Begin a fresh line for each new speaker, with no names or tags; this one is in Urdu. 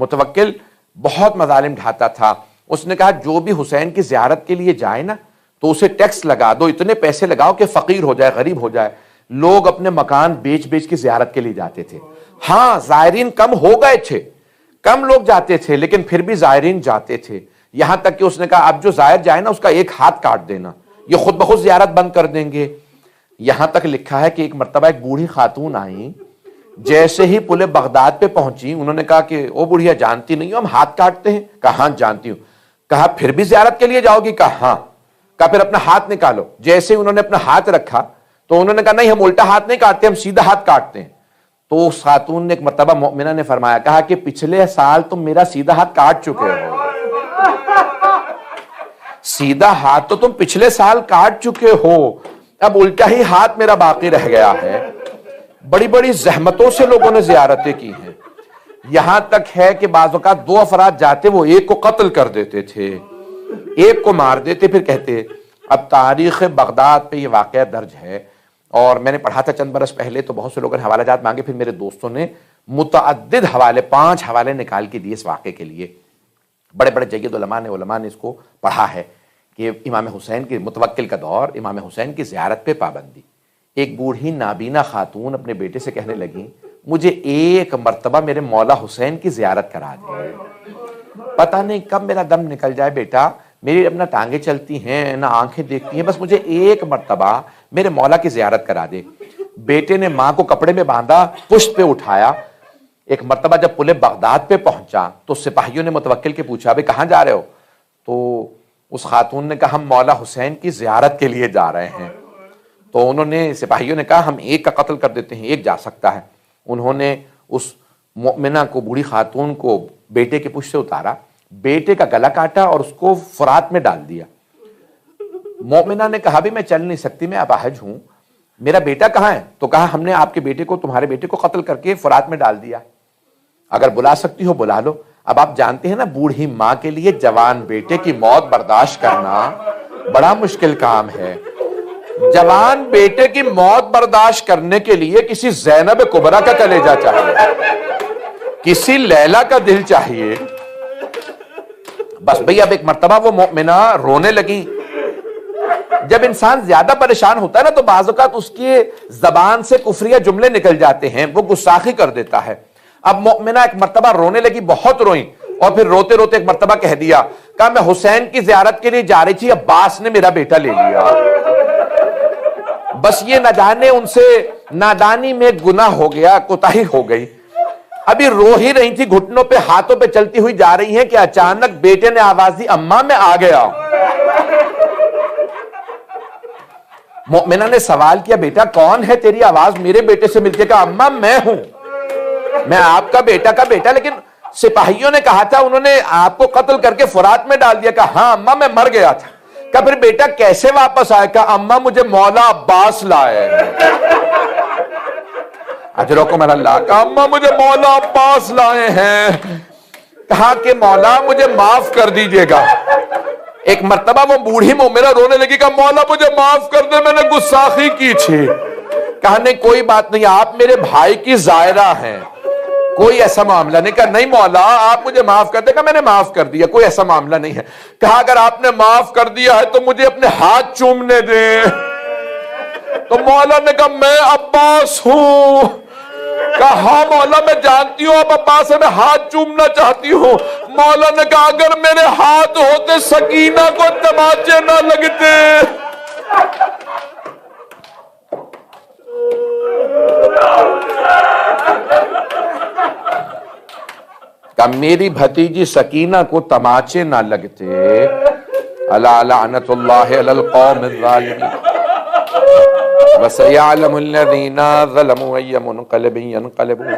متوکل بہت مظالم ڈھاتا تھا. اس نے کہا جو بھی حسین کی زیارت کے لیے جائے نا تو اسے ٹیکس لگا دو, اتنے پیسے لگاؤ کہ فقیر ہو جائے, غریب ہو جائے. لوگ اپنے مکان بیچ بیچ کے زیارت کے لیے جاتے تھے. ہاں زائرین کم ہو گئے تھے, کم لوگ جاتے تھے, لیکن پھر بھی زائرین جاتے تھے. یہاں تک کہ اس نے کہا اب جو زائر جائے نا اس کا ایک ہاتھ کاٹ دینا, یہ خود بخود زیارت بند کر دیں گے. یہاں تک لکھا ہے کہ ایک مرتبہ ایک بوڑھی خاتون آئیں, جیسے ہی پل بغداد پہ پہنچی انہوں نے کہا کہ او بڑھیا جانتی نہیں ہو ہم ہاتھ کاٹتے ہیں؟ کہا ہاں جانتی ہوں. کہا پھر بھی زیارت کے لیے جاؤ گی؟ کہا ہاں. کہا پھر اپنا ہاتھ نکالو. جیسے انہوں نے اپنا ہاتھ رکھا تو انہوں نے کہا نہیں ہم الٹا ہاتھ نہیں کاٹتے, ہم سیدھا ہاتھ کاٹتے ہیں. تو اس خاتون نے ایک مرتبہ مؤمنہ نے فرمایا, کہا کہ پچھلے سال تم میرا سیدھا ہاتھ کاٹ چکے ہو, سیدھا ہاتھ تو تم پچھلے سال کاٹ چکے ہو, اب الٹا ہی ہاتھ میرا باقی رہ گیا ہے. بڑی بڑی زحمتوں سے لوگوں نے زیارتیں کی ہیں. یہاں تک ہے کہ بعض اوقات دو افراد جاتے وہ ایک کو قتل کر دیتے تھے, ایک کو مار دیتے, پھر کہتے. اب تاریخ بغداد پہ یہ واقعہ درج ہے, اور میں نے پڑھا تھا چند برس پہلے, تو بہت سے لوگوں نے حوالہ جات مانگے, پھر میرے دوستوں نے متعدد حوالے 5 حوالے نکال کے دیے اس واقعے کے لیے. بڑے بڑے جید علماء نے اس کو پڑھا ہے کہ امام حسین کے متوکل کا دور, امام حسین کی زیارت پہ پابندی. ایک بوڑھی نابینا خاتون اپنے بیٹے سے کہنے لگی مجھے ایک مرتبہ میرے مولا حسین کی زیارت کرا دے, پتہ نہیں کب میرا دم نکل جائے بیٹا, میری اب نہ ٹانگیں چلتی ہیں نہ آنکھیں دیکھتی ہیں, بس مجھے ایک مرتبہ میرے مولا کی زیارت کرا دے. بیٹے نے ماں کو کپڑے میں باندھا, پشت پہ اٹھایا. ایک مرتبہ جب پل بغداد پہ پہنچا تو سپاہیوں نے متوکل کے پوچھا بھئی کہاں جا رہے ہو؟ تو اس خاتون نے کہا ہم مولا حسین کی زیارت کے لیے جا رہے ہیں. تو انہوں نے سپاہیوں نے کہا ہم ایک کا قتل کر دیتے ہیں, ایک جا سکتا ہے. انہوں نے اس مؤمنہ کو, بوڑھی خاتون کو بیٹے کے پشت سے اتارا, بیٹے کا گلا کاٹا اور اس کو فرات میں ڈال دیا. مؤمنہ نے کہا بھی میں چل نہیں سکتی, میں اپاہج ہوں, میرا بیٹا کہاں ہے؟ تو کہا ہم نے آپ کے بیٹے کو, تمہارے بیٹے کو قتل کر کے فرات میں ڈال دیا, اگر بلا سکتی ہو بلا لو. اب آپ جانتے ہیں نا بوڑھی ماں کے لیے جوان بیٹے کی موت برداشت کرنا بڑا مشکل کام ہے. جوان بیٹے کی موت برداشت کرنے کے لیے کسی زینب کبریٰ کا کلیجہ چاہیے, کسی لیلا کا دل چاہیے. بس بھئی اب ایک مرتبہ وہ مؤمنہ رونے لگی. جب انسان زیادہ پریشان ہوتا ہے نا تو بعض اوقات اس کی زبان سے کفریہ جملے نکل جاتے ہیں, وہ گستاخی کر دیتا ہے. اب مؤمنہ ایک مرتبہ رونے لگی, بہت روئیں, اور پھر روتے روتے ایک مرتبہ کہہ دیا, کہا میں حسین کی زیارت کے لیے جا رہی تھی, عباس نے میرا بیٹا لے لیا. بس یہ نہ جانے ان سے نادانی میں گناہ ہو گیا, کوتاہی ہو گئی. ابھی رو ہی رہی تھی, گھٹنوں پہ ہاتھوں پہ چلتی ہوئی جا رہی ہیں کہ اچانک بیٹے نے آواز دی اماں میں آ گیا. مؤمنہ نے سوال کیا بیٹا کون ہے تیری آواز میرے بیٹے سے ملتی ہے؟ کہا اماں میں ہوں, میں آپ کا بیٹا, لیکن سپاہیوں نے کہا تھا انہوں نے آپ کو قتل کر کے فرات میں ڈال دیا. کہا ہاں اماں میں مر گیا تھا. کہا پھر بیٹا کیسے واپس آئے؟ کہا اماں مجھے مولا عباس لائے. اجرکم اللہ. کہا اماں مجھے مولا عباس لائے ہیں. کہا کہ مولا مجھے معاف کر دیجئے گا. ایک مرتبہ وہ بوڑھی مومنہ رونے لگی, کہا مولا مجھے معاف کر دے, میں نے گستاخی کی تھی. کہا نہیں کوئی بات نہیں, آپ میرے بھائی کی زائرہ ہیں, کوئی ایسا معاملہ نہیں. کہا نہیں مولا آپ مجھے معاف کر دے. کہا میں نے معاف کر دیا, کوئی ایسا معاملہ نہیں ہے. کہا اگر آپ نے معاف کر دیا ہے تو مجھے اپنے ہاتھ چومنے دیں. تو مولا نے کہا میں عباس ہوں. کہا ہاں مولا میں جانتی ہوں آپ عباس سے, میں ہاتھ چومنا چاہتی ہوں. مولا نے کہا اگر میرے ہاتھ ہوتے سکینہ کو تماچے نہ لگتے. کہ میری بھتیجی سکینہ کو تماچے نہ لگتے. الا لعنت اللہ علی القوم الظالمین وسيعلم الذين ظلموا أي منقلب ينقلبون.